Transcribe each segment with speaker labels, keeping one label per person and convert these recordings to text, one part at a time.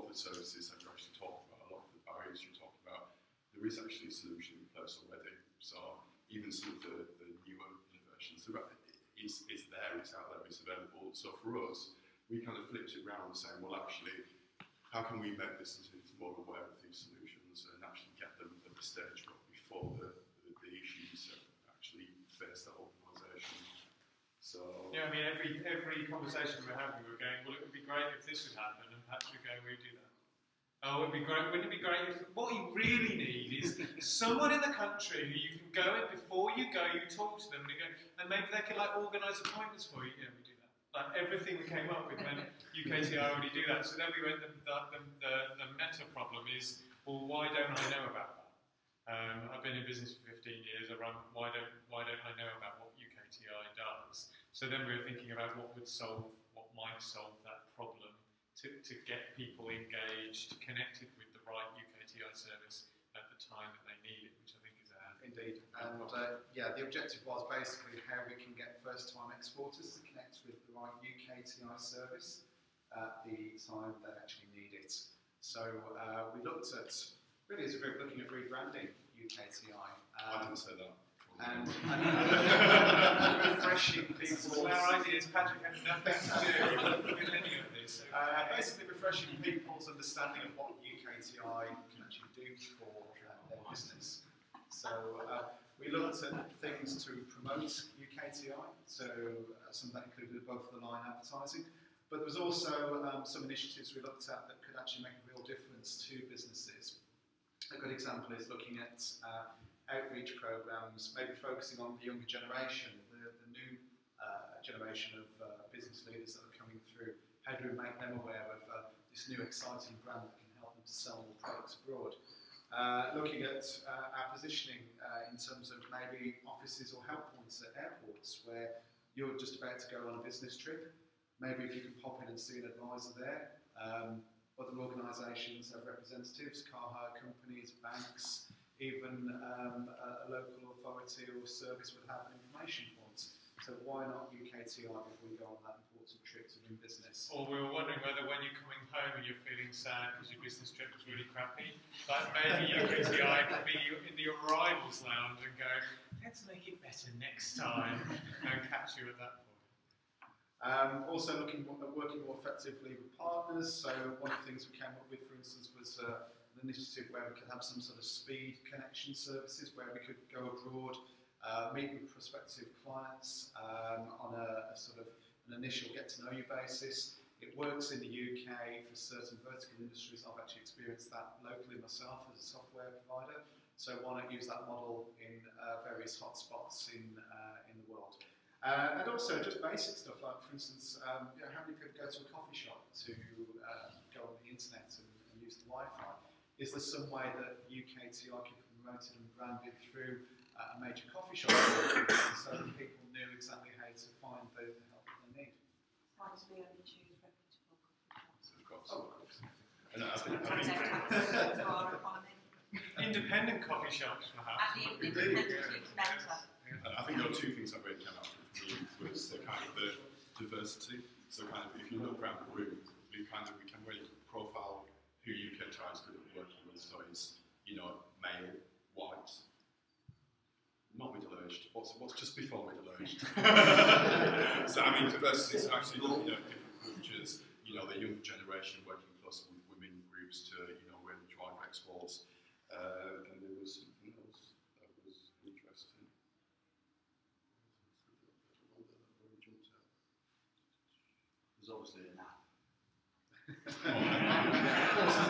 Speaker 1: the services that you actually talk about, a lot of the barriers you talk about, there is actually a solution in place already. So even some of the newer innovations, it's there, it's out there, it's available. So for us, we kind of flipped it around saying, well, actually, how can we make businesses more aware of these solutions and actually get them at the stage before the issues actually face that organisation? So
Speaker 2: yeah, I mean, every conversation we're having, we're going, well, it would be great if this would happen, and perhaps we're going, we do that. Oh, it'd be great. Wouldn't it be great if what you really need is someone in the country who you can go in before you go, you talk to them, and maybe they can like organise appointments for you. Yeah, we do that. Like everything we came up with when UKTI already do that. So then we went, the meta problem is, well, why don't I know about that? I've been in business for 15 years. Why don't I know about what UKTI does? So then we were thinking about what might solve that problem to get people engaged, connected with the right UKTI service at the time that they need it, which I think is
Speaker 3: indeed. And yeah, the objective was basically how we can get first-time exporters to connect with the right UKTI service at the time they actually need it. So we looked at, really as a group, looking at rebranding UKTI.
Speaker 1: I didn't say that.
Speaker 3: And refreshing people's...
Speaker 2: Well, our ideas, Patrick, had nothing to do with any of this.
Speaker 3: Basically refreshing people's understanding of what UKTI can actually do for their business. So we looked at things to promote UKTI, so some of that included above-the-line advertising, but there was also some initiatives we looked at that could actually make a real difference to businesses. A good example is looking at outreach programs, maybe focusing on the younger generation, the new generation of business leaders that are coming through. How do we make them aware of this new exciting brand that can help them to sell more products abroad? Looking at our positioning in terms of maybe offices or help points at airports where you're just about to go on a business trip. Maybe if you can pop in and see an advisor there. Other organisations have representatives, car hire companies, banks, even a local authority or service would have an information point. So why not UKTI before you go on that important trip to do business?
Speaker 2: Or we were wondering whether when you're coming home and you're feeling sad because your business trip was really crappy, like maybe UKTI could be in the arrivals lounge and go, let's make it better next time, and catch you at that point.
Speaker 3: Also looking at working more effectively with partners. So one of the things we came up with, for instance, was an initiative where we could have some sort of speed connection services where we could go abroad, meet with prospective clients on a sort of an initial get-to-know-you basis. It works in the UK for certain vertical industries. I've actually experienced that locally myself as a software provider. So why not use that model in various hotspots in the world? And also just basic stuff like, for instance, you know, how many people go to a coffee shop to go on the internet and use the Wi-Fi? Is there some way that UKTI can be promoted and branded through a major coffee shop so that people knew exactly how to find the help that they need?
Speaker 4: Why does we only choose reputable coffee shops?
Speaker 1: Of course.
Speaker 3: Oh, of course.
Speaker 1: And I think
Speaker 2: independent coffee shops, perhaps.
Speaker 4: And the independent is better.
Speaker 1: I think there are two things that really came out from me was the kind of the diversity. So kind of if you look around the room, we can really profile who UKTI is good at working with. So it's, you know, male, white, not middle-aged. What's just before middle-aged? So I mean, diversity is actually looking at different cultures. You know, the younger generation working closely with women groups to, you know, really drive exports. And there was something else that was interesting.
Speaker 5: There's obviously an app.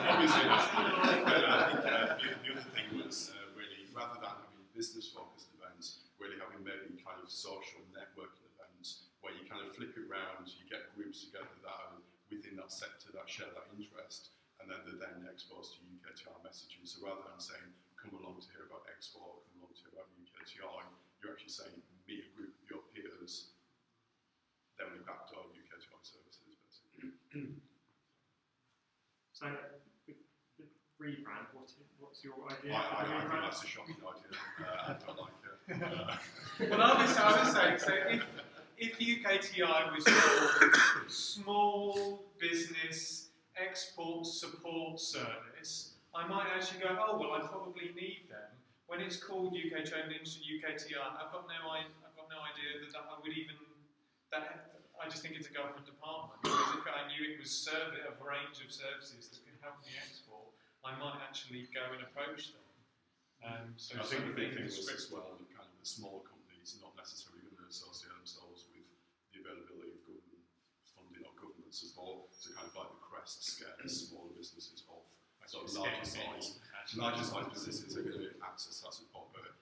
Speaker 1: Obviously, but I think the other thing was really, rather than having business-focused events, really having maybe kind of social networking events where you kind of flip it around, you get groups together that are within that sector that share that interest, and then they're then exposed to UKTI messaging. So rather than saying, come along to hear about export, come along to hear about UKTI, you're actually saying, meet a group of your peers, then we backdoor UKTI services, basically.
Speaker 6: So, with rebrand, what's your idea?
Speaker 1: I think that's a shocking idea. I don't like it.
Speaker 2: Well, I was saying, so if UKTI was called Small Business Export support service, I might actually go, oh well, I probably need them. When it's called UK Trade and Industry, UKTI, I've got no idea that I would even I just think it's a government department. Because if I knew it was a range of services that could help me export, I might actually go and approach them. So
Speaker 1: I think the big thing was
Speaker 2: descriptive.
Speaker 1: as well that kind of the smaller companies not necessarily going to associate themselves with the availability of government funding or government support. So kind of like the crest scares smaller businesses off. So larger size businesses are going to access that support, but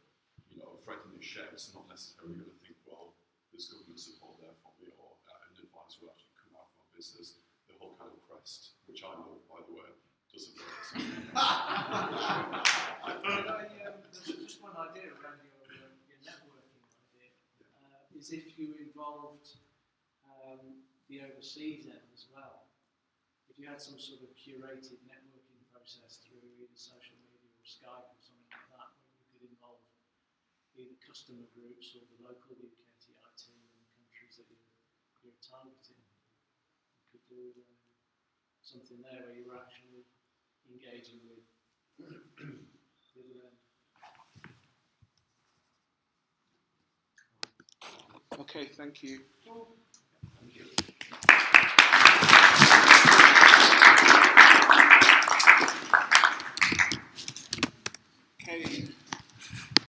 Speaker 1: Fred and his sheds not necessarily going to think, well, there's government support there for me, or an advisor will actually come out of our business. The whole kind of crest, which I love, by the way, doesn't work.
Speaker 7: There's just one idea around your networking idea. Is if you involved the overseas end as well. If you had some sort of curated networking process through either social media or Skype or something like that, where you could involve either customer groups or the local UKTI team in the countries that you're targeting. You could do something there where you were actually engaging with the other end. Okay, thank you.